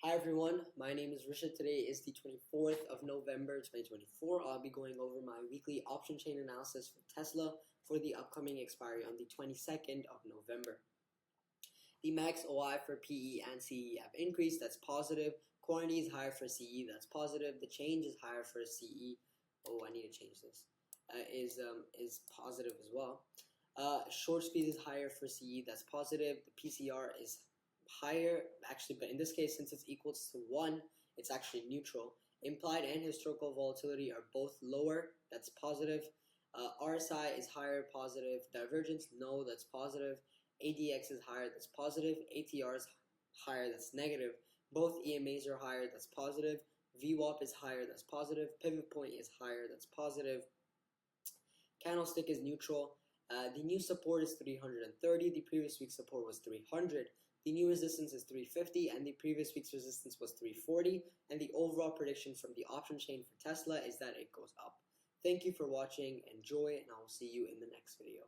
Hi everyone, my name is Rishad. Today is the 24th of November 2024. I'll be going over my weekly option chain analysis for Tesla for the upcoming expiry on the 22nd of November. The max OI for PE and CE have increased, that's positive. Quantity is higher for CE, that's positive. The change is higher for CE. Oh, I need to change this. Is positive as well. Short speed is higher for CE, that's positive. The PCR is higher, actually, but in this case, since it's equals to 1, it's actually neutral. Implied and historical volatility are both lower, that's positive. RSI is higher, positive. Divergence, no, that's positive. ADX is higher, that's positive. ATR is higher, that's negative. Both EMAs are higher, that's positive. VWAP is higher, that's positive. Pivot point is higher, that's positive. Candlestick is neutral. The new support is 330. The previous week's support was 300. The new resistance is 350, and the previous week's resistance was 340. And the overall prediction from the option chain for Tesla is that it goes up. Thank you for watching. Enjoy, and I will see you in the next video.